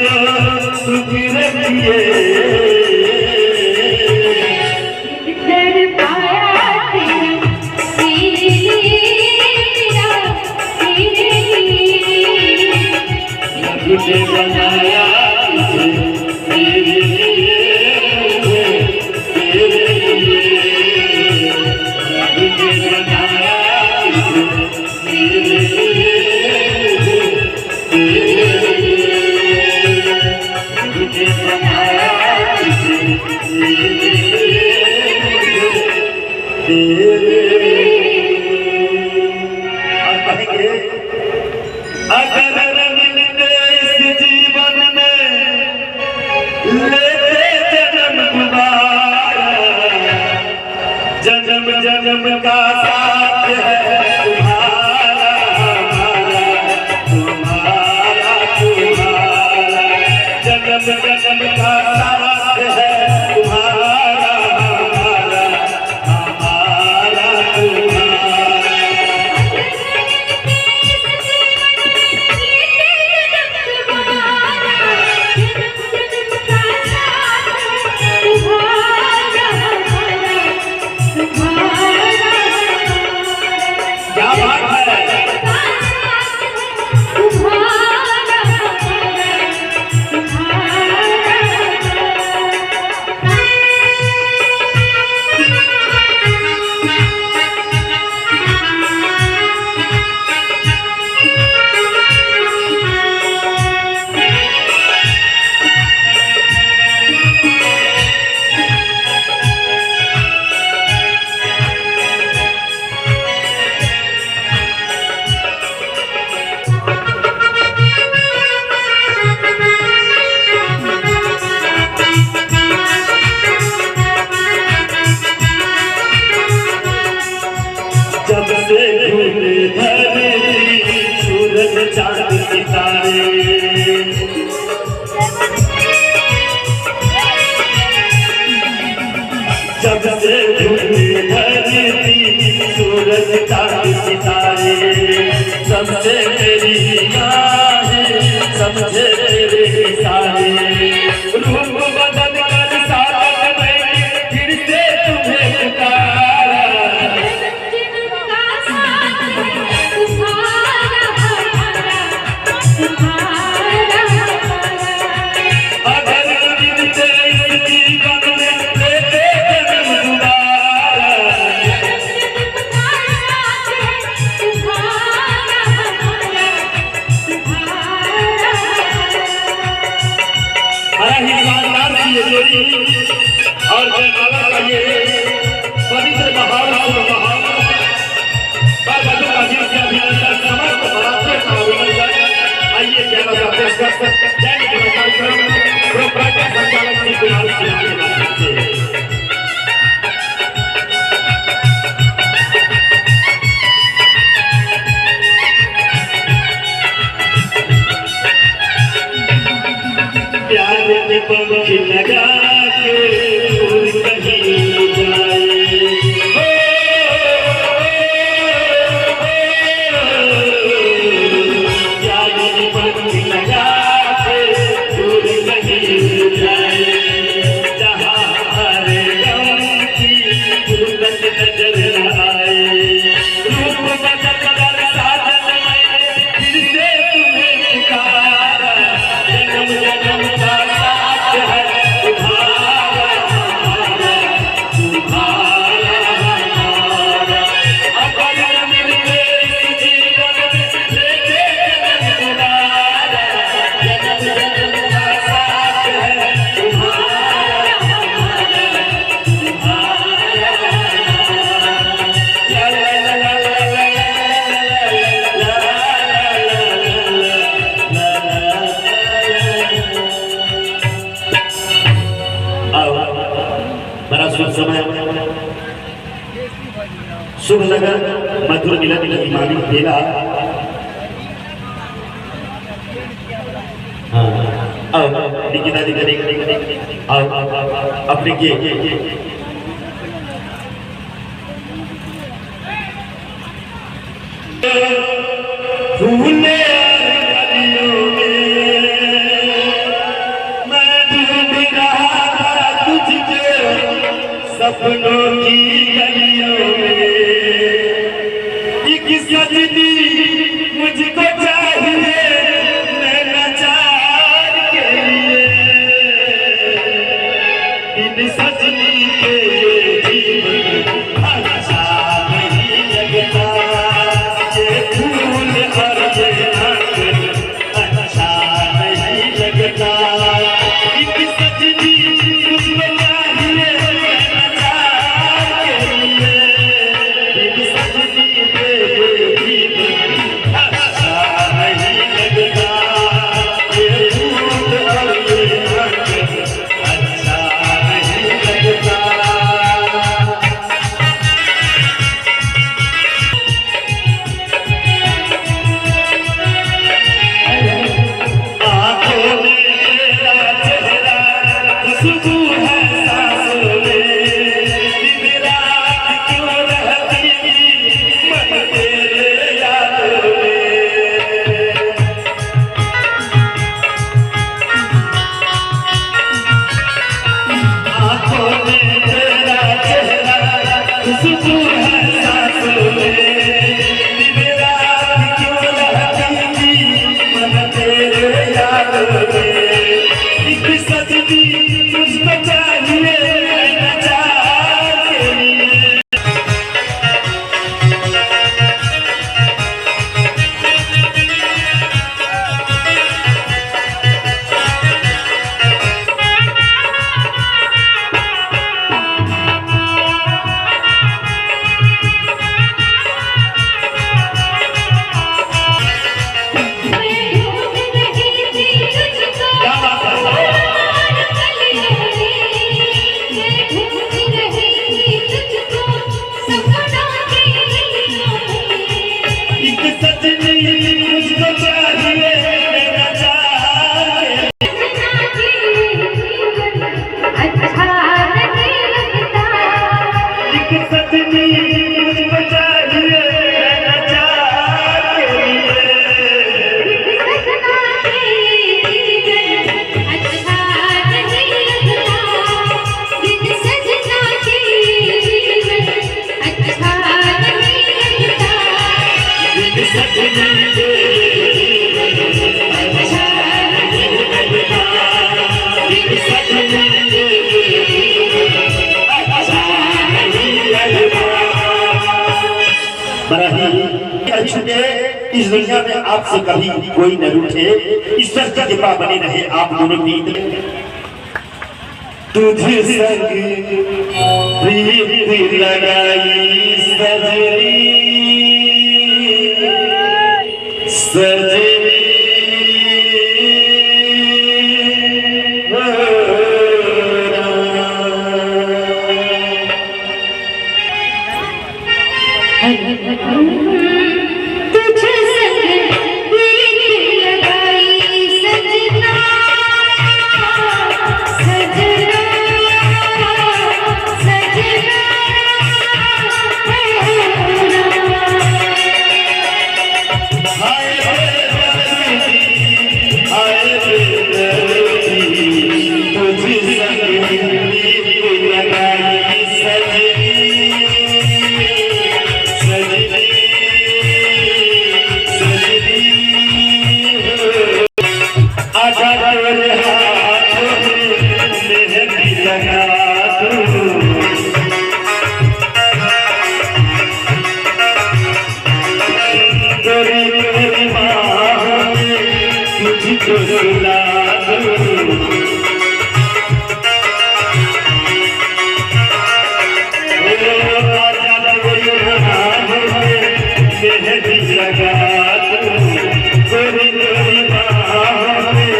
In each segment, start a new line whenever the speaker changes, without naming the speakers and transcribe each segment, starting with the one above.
को सुख रखिए। तुझे बनाया तेरे लिए, तेरे लिए, तुझे बनाया तेरे लिए, तेरे लिए, तुझे बनाया तेरे लिए। और कहेंगे अगर जन्म जन्म का साथ है तुम्हारा तुम्हारा तुम्हारा, जन्म जन्म का साथ है तुम्हारा हमारा हमारा तुम्हारा। जब से घूमे धरती सूरज चांद सितारे, जब से घूमे धरती सूरज चांद सितारे, सबसे मेरी निगाहें समझे तेरे इशारे, रूप बदल कर साथ मैंने फिर से तुम्हें पुकारा। और जयमाला का ये पवित्र महान समस्त भारतीय का अभिनंदन। आइए ज्ञान कार्यक्रम संचालक श्री कुमार सिन्हा के माध्यम से प्यार में पंख लगा के उड़ कहीं जाए, प्यार में पंख लगा के उड़ कहीं जाए, जहाँ हरे गम की गुर्बत नजर न आए, रूप बदल कर साजन मैंने फिर से तुम्हें पुकारा। जन्म जन्म का साथ है तुम्हारा हमारा तुम्हारा हमारा, अगर मिलते इस जीवन में लेते जन्म तुम्हारा, जन्म जन्म का साथ है तुम्हारा हमारा तुम्हारा हमारा। ला ला ला ला ला ला बड़ा शुभ समय, शुभ लगन मधुर मिलन की मालिक बेला। आओ निकिता जी करेंगे, आओ अपने के फूले गलियों में सपनों की गलियों में एक सजनी मुझको चाहिए नैना चार के लिए। बिन सजनी के ये जीवन अच्छा नहीं लगता, ये फूल और ये आंगन अच्छा नहीं लगता। एक सजनी मुझको चाहिए नैना चार के लिए। बिन सजनी के ये जीवन अच्छा नहीं लगता, ये फूल और ये आंगन अच्छा नहीं लगता। आँखों में तेरा चेहरा, खुशबू है सांसों में, दिन रात क्यों रहती मन तेरे यादों में। आँखों में तेरा चेहरा, खुशबू है सांसों में, दिन रात क्यों रहती मन तेरे यादों में। एक सजनी मुझको चाहिए नैना चार के लिए। क्या बात है? एक सजनी मुझको चाहिए नैना चार के लिए। एक सजनी मुझको चाहिए नैना चार के लिए। एक सजनी के अच्छा नहीं लगता, एक सजनी के अच्छा नहीं लगता। बड़ा ही छुटे इस दुनिया में आपसे कभी कोई न रूठे, ईश्वर की कृपा बनी रहे आप दोनों की। तुझे संग प्रीति लगाई सजनी, सजनी हो
तुझे संग प्रीति लगाई सजना, सजना, सजना
हाय बेदर्दी, हाय बेदर्दी, तुझे संग प्रीति लगाई सजनी, सजनी, सजनी हो। आजा मेरे हाथों में मेहंदी लगा दूं, गोरी गोरी बाहों में तुझको सुला दूं। ओ आजा मेरे हाथों में मेहंदी लगा दूं, गोरी गोरी बाहों में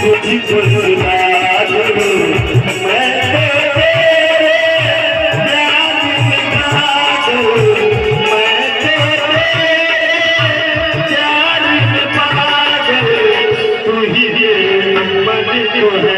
तुझको सुला दूं। मैं तो तेरे प्यार में पागल, मैं तो तेरे प्यार में पागल, तू ही ये मन को है